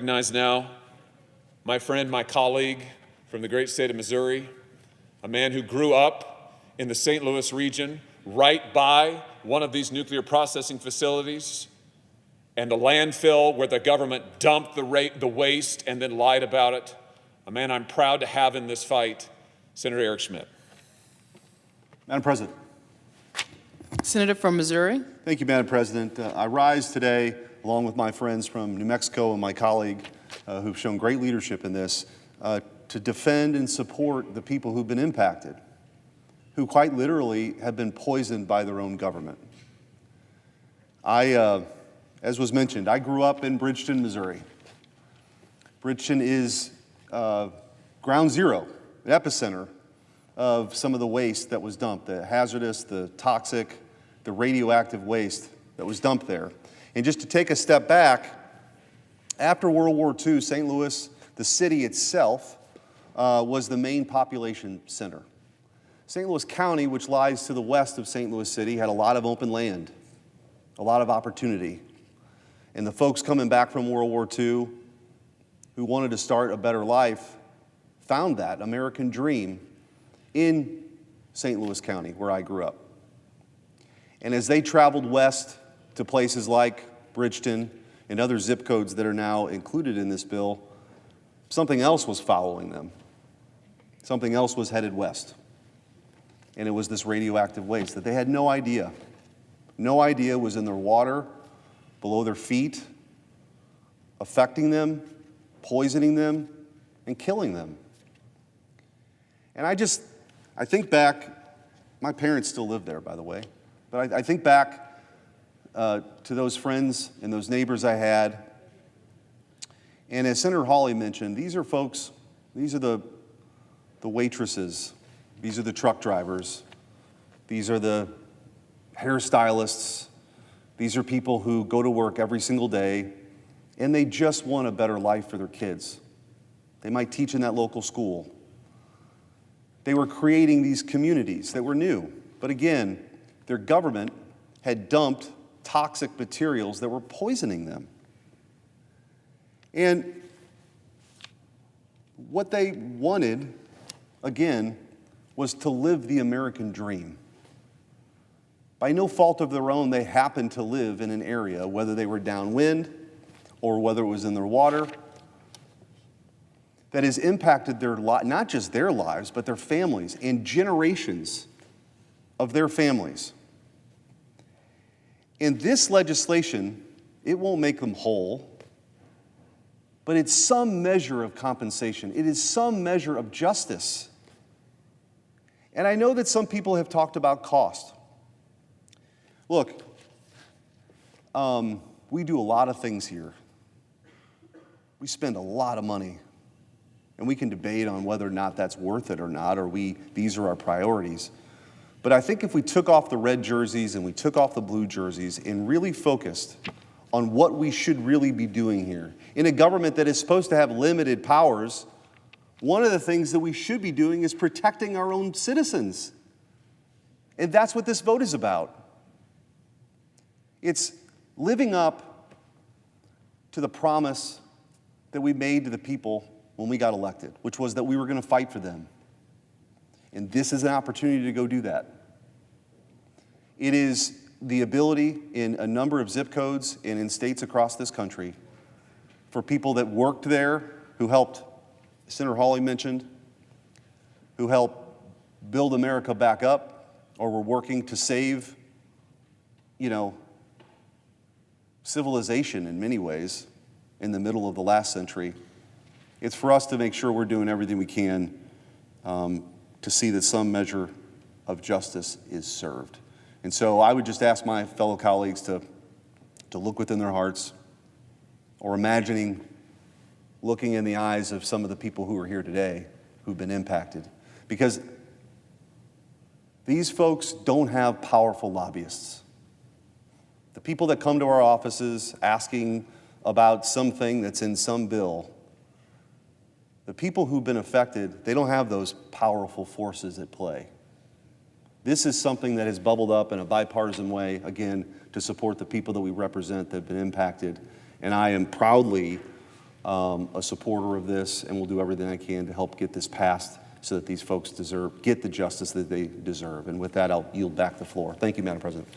recognize now my friend, my colleague from the great state of Missouri, a man who grew up in the St. Louis region, right by one of these nuclear processing facilities and the landfill where the government dumped the waste and then lied about it. A man I'm proud to have in this fight, Senator Eric Schmitt. Madam President. Senator from Missouri. Thank you, Madam President. I rise today along with my friends from New Mexico and my colleague who've shown great leadership in this to defend and support the people who've been impacted, who quite literally have been poisoned by their own government. As was mentioned, I grew up in Bridgeton, Missouri. Bridgeton is ground zero, the epicenter of some of the waste that was dumped, the hazardous, the toxic, the radioactive waste that was dumped there. And just to take a step back, after World War II, St. Louis, the city itself, was the main population center. St. Louis County, which lies to the west of St. Louis City, had a lot of open land, a lot of opportunity. And the folks coming back from World War II who wanted to start a better life found that American dream in St. Louis County, where I grew up. And as they traveled west to places like Bridgeton and other zip codes that are now included in this bill, something else was following them. Something else was headed west. And it was this radioactive waste that they had no idea. No idea was in their water, below their feet, affecting them, poisoning them, and killing them. And I think back, my parents still live there, by the way, but I think back to those friends and those neighbors I had. And as Senator Hawley mentioned, these are folks, these are the waitresses, these are the truck drivers, these are the hairstylists, these are people who go to work every single day and they just want a better life for their kids. They might teach in that local school. They were creating these communities that were new, but again, their government had dumped toxic materials that were poisoning them. And what they wanted, again, was to live the American dream. By no fault of their own, they happened to live in an area, whether they were downwind or whether it was in their water, that has impacted their not just their lives, but their families and generations of their families. And this legislation, it won't make them whole, but it's some measure of compensation. It is some measure of justice. And I know that some people have talked about cost. Look, we do a lot of things here. We spend a lot of money. And we can debate on whether or not that's worth it or not, or these are our priorities. But I think if we took off the red jerseys and we took off the blue jerseys and really focused on what we should really be doing here, in a government that is supposed to have limited powers, one of the things that we should be doing is protecting our own citizens. And that's what this vote is about. It's living up to the promise that we made to the people when we got elected, which was that we were going to fight for them. And this is an opportunity to go do that. It is the ability in a number of zip codes and in states across this country for people that worked there, who helped, Senator Hawley mentioned, who helped build America back up, or were working to save, civilization in many ways in the middle of the last century. It's for us to make sure we're doing everything we can to see that some measure of justice is served. And so I would just ask my fellow colleagues to look within their hearts, or imagining looking in the eyes of some of the people who are here today who've been impacted. Because these folks don't have powerful lobbyists. The people that come to our offices asking about something that's in some bill, the people who've been affected, they don't have those powerful forces at play. This is something that has bubbled up in a bipartisan way, again, to support the people that we represent that have been impacted. And I am proudly a supporter of this, and will do everything I can to help get this passed so that these folks get the justice that they deserve. And with that, I'll yield back the floor. Thank you, Madam President.